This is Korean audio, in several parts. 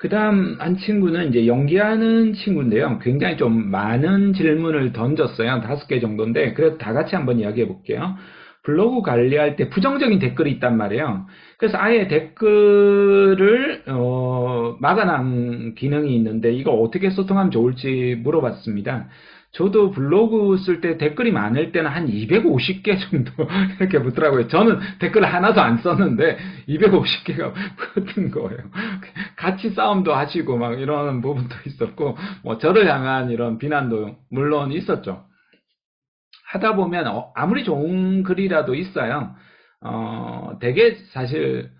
그다음 한 친구는 이제 연기하는 친구인데요. 굉장히 좀 많은 질문을 던졌어요. 5개 정도인데, 그래도 다 같이 한번 이야기해 볼게요. 블로그 관리할 때 부정적인 댓글이 있단 말이에요. 그래서 아예 댓글을 막아놓은 기능이 있는데 이거 어떻게 소통하면 좋을지 물어봤습니다. 저도 블로그 쓸 때 댓글이 많을 때는 한 250개 정도 이렇게 붙더라고요. 저는 댓글 하나도 안 썼는데 250개가 붙은 거예요. 같이 싸움도 하시고 막 이런 부분도 있었고, 뭐 저를 향한 이런 비난도 물론 있었죠. 하다 보면 아무리 좋은 글이라도 있어요. 되게 사실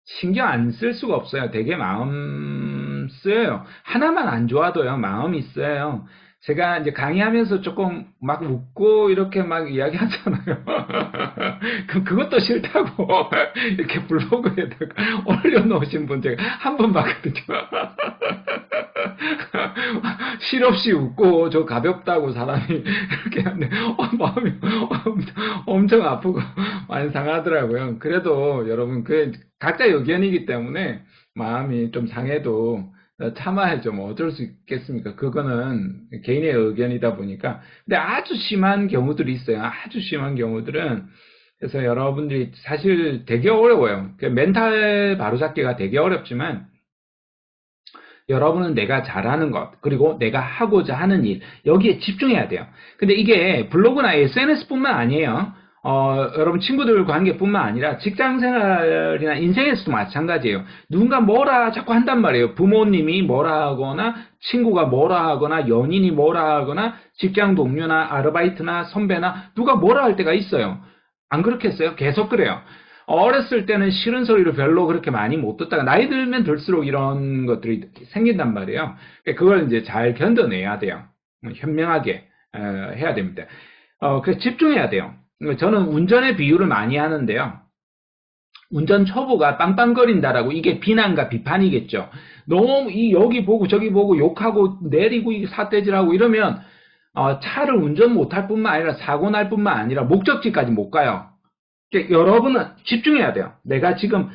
신경 안 쓸 수가 없어요. 되게 마음 쓰여요. 하나만 안 좋아도요, 마음이 쓰여요. 제가 이제 강의하면서 조금 막 웃고 이렇게 막 이야기하잖아요. 그럼 그것도 싫다고 이렇게 블로그에다가 올려놓으신 분 제가 한 번 봤거든요. 실없이 웃고 저 가볍다고 사람이 이렇게 하는데 마음이 엄청 아프고 많이 상하더라고요. 그래도 여러분 그 각자 의견이기 때문에 마음이 좀 상해도 참아야죠. 뭐 어쩔 수 있겠습니까? 그거는 개인의 의견이다 보니까. 근데 아주 심한 경우들이 있어요. 아주 심한 경우들은. 그래서 여러분들이 사실 되게 어려워요. 멘탈 바로잡기가 되게 어렵지만 여러분은 내가 잘하는 것, 그리고 내가 하고자 하는 일, 여기에 집중해야 돼요. 근데 이게 블로그나 SNS뿐만 아니에요. 여러분 친구들 관계뿐만 아니라 직장 생활이나 인생에서도 마찬가지예요. 누군가 뭐라 자꾸 한단 말이에요. 부모님이 뭐라 하거나, 친구가 뭐라 하거나, 연인이 뭐라 하거나, 직장 동료나 아르바이트나 선배나 누가 뭐라 할 때가 있어요. 안 그렇겠어요? 계속 그래요. 어렸을 때는 싫은 소리를 별로 그렇게 많이 못 듣다가 나이 들면 들수록 이런 것들이 생긴단 말이에요. 그걸 이제 잘 견뎌내야 돼요. 현명하게 해야 됩니다. 그래서 집중해야 돼요. 저는 운전의 비유를 많이 하는데요. 운전 초보가 빵빵거린다라고 이게 비난과 비판이겠죠. 너무 여기 보고 저기 보고 욕하고 내리고 삿대질하고 이러면 차를 운전 못할 뿐만 아니라 사고 날 뿐만 아니라 목적지까지 못 가요. 여러분은 집중해야 돼요. 내가 지금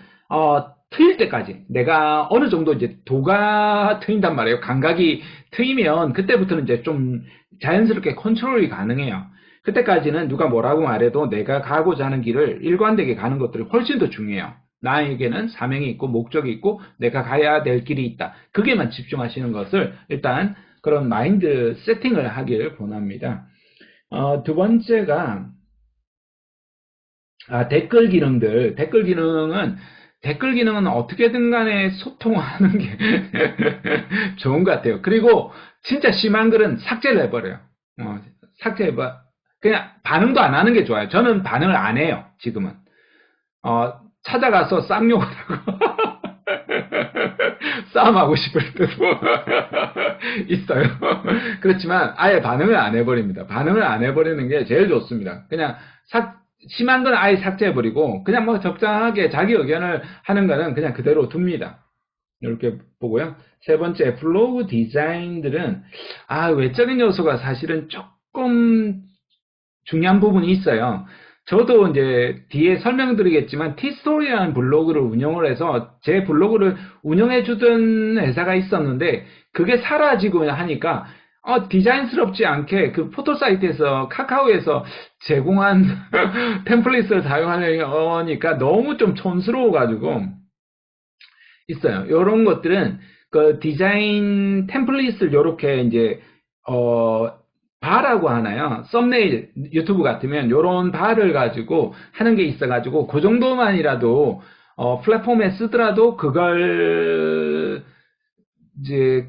트일 때까지 내가 어느 정도 이제 도가 트인단 말이에요. 감각이 트이면 그때부터는 이제 좀 자연스럽게 컨트롤이 가능해요. 그때까지는 누가 뭐라고 말해도 내가 가고자 하는 길을 일관되게 가는 것들이 훨씬 더 중요해요. 나에게는 사명이 있고 목적이 있고 내가 가야 될 길이 있다. 그게만 집중하시는 것을 일단 그런 마인드 세팅을 하길 권합니다. 두 번째가 댓글 기능들. 댓글 기능은 어떻게든 간에 소통하는 게 좋은 것 같아요. 그리고 진짜 심한 글은 삭제를 해버려요. 삭제해봐. 그냥 반응도 안 하는 게 좋아요. 저는 반응을 안 해요, 지금은. 찾아가서 쌍욕을 하고, 싸움하고 싶을 때도 있어요. 그렇지만 아예 반응을 안 해버립니다. 반응을 안 해버리는 게 제일 좋습니다. 그냥 심한 건 아예 삭제해버리고 그냥 뭐 적당하게 자기 의견을 하는 거는 그냥 그대로 둡니다. 이렇게 보고요. 세 번째, 블로그 디자인들은 외적인 요소가 사실은 조금 중요한 부분이 있어요. 저도 이제 뒤에 설명드리겠지만 티스토리라는 블로그를 운영을 해서 제 블로그를 운영해 주던 회사가 있었는데 그게 사라지고 하니까 디자인스럽지 않게 그 포토 사이트에서 카카오에서 제공한 템플릿을 사용하려니까 너무 좀 촌스러워 가지고 있어요. 이런 것들은 그 디자인 템플릿을 이렇게 이제 바라고 하나요? 썸네일 유튜브 같으면 이런 바를 가지고 하는 게 있어가지고 그 정도만이라도 플랫폼에 쓰더라도 그걸 이제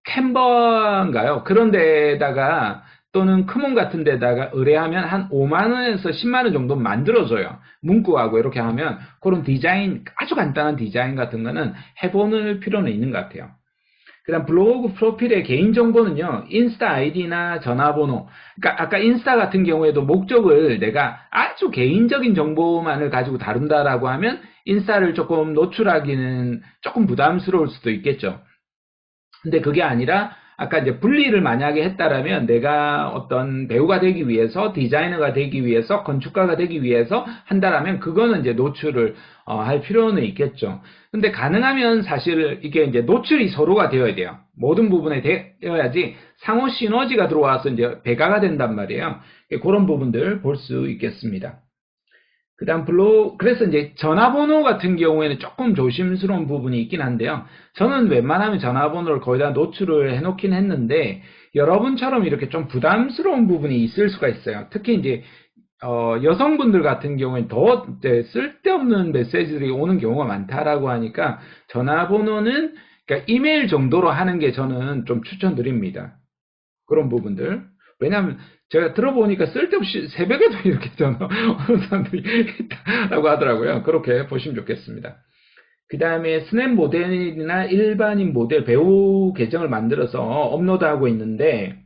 캔버인가요? 그런 데다가 또는 크몬 같은 데다가 의뢰하면 한 5만 원에서 10만 원 정도 만들어줘요. 문구하고 이렇게 하면 그런 디자인, 아주 간단한 디자인 같은 거는 해보는 필요는 있는 것 같아요. 그 다음 블로그 프로필의 개인정보는요, 인스타 아이디나 전화번호. 그러니까 아까 인스타 같은 경우에도 목적을 내가 아주 개인적인 정보만을 가지고 다룬다라고 하면 인스타를 조금 노출하기는 조금 부담스러울 수도 있겠죠. 근데 그게 아니라 아까 이제 분리를 만약에 했다라면 내가 어떤 배우가 되기 위해서, 디자이너가 되기 위해서, 건축가가 되기 위해서 한다라면 그거는 이제 노출을 할 필요는 있겠죠. 근데 가능하면 사실 이게 이제 노출이 서로가 되어야 돼요. 모든 부분에 되어야지 상호 시너지가 들어와서 이제 배가가 된단 말이에요. 그런 부분들 볼 수 있겠습니다. 그 다음 그래서 이제 전화번호 같은 경우에는 조금 조심스러운 부분이 있긴 한데요. 저는 웬만하면 전화번호를 거의 다 노출을 해놓긴 했는데, 여러분처럼 이렇게 좀 부담스러운 부분이 있을 수가 있어요. 특히 이제, 여성분들 같은 경우에는 더 이제 쓸데없는 메시지들이 오는 경우가 많다라고 하니까, 전화번호는, 그러니까 이메일 정도로 하는 게 저는 좀 추천드립니다. 그런 부분들. 왜냐하면 제가 들어보니까 쓸데없이 새벽에도 이렇게 전화 오는 사람들이 있다라고 하더라고요. 그렇게 보시면 좋겠습니다. 그 다음에 스냅 모델이나 일반인 모델 배우 계정을 만들어서 업로드하고 있는데,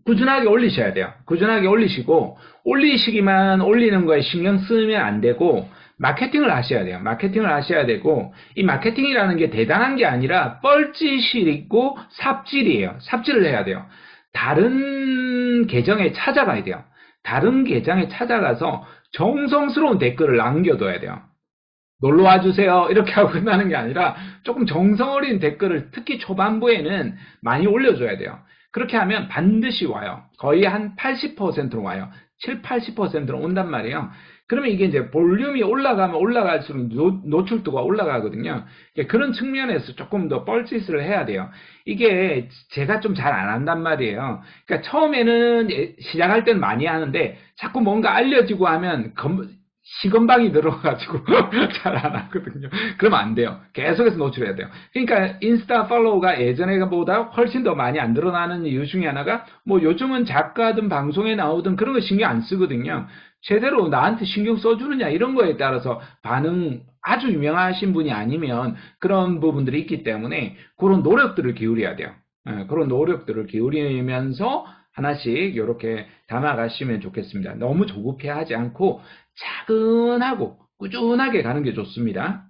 꾸준하게 올리셔야 돼요. 꾸준하게 올리시고, 올리시기만 올리는 거에 신경 쓰면 안 되고, 마케팅을 하셔야 돼요. 마케팅을 하셔야 되고, 이 마케팅이라는 게 대단한 게 아니라 뻘짓이 있고 삽질이에요. 삽질을 해야 돼요. 다른 계정에 찾아가야 돼요. 다른 계정에 찾아가서 정성스러운 댓글을 남겨둬야 돼요. 놀러와 주세요 이렇게 하고 끝나는 게 아니라 조금 정성 어린 댓글을 특히 초반부에는 많이 올려줘야 돼요. 그렇게 하면 반드시 와요. 거의 한 80%로 와요. 7, 80%로 온단 말이에요. 그러면 이게 이제 볼륨이 올라가면 올라갈수록 노출도가 올라가거든요. 그런 측면에서 조금 더 뻘짓을 해야 돼요. 이게 제가 좀 잘 안 한단 말이에요. 그러니까 처음에는 시작할 때는 많이 하는데 자꾸 뭔가 알려지고 하면 시건방이 들어가지고 잘 안 하거든요. 그러면 안 돼요. 계속해서 노출해야 돼요. 그러니까 인스타 팔로우가 예전에보다 훨씬 더 많이 안 늘어나는 이유 중에 하나가 뭐 요즘은 작가든 방송에 나오든 그런 거 신경 안 쓰거든요. 제대로 나한테 신경 써주느냐 이런 거에 따라서 반응 아주 유명하신 분이 아니면 그런 부분들이 있기 때문에 그런 노력들을 기울여야 돼요. 그런 노력들을 기울이면서 하나씩 이렇게 담아가시면 좋겠습니다. 너무 조급해 하지 않고 차근하고 꾸준하게 가는 게 좋습니다.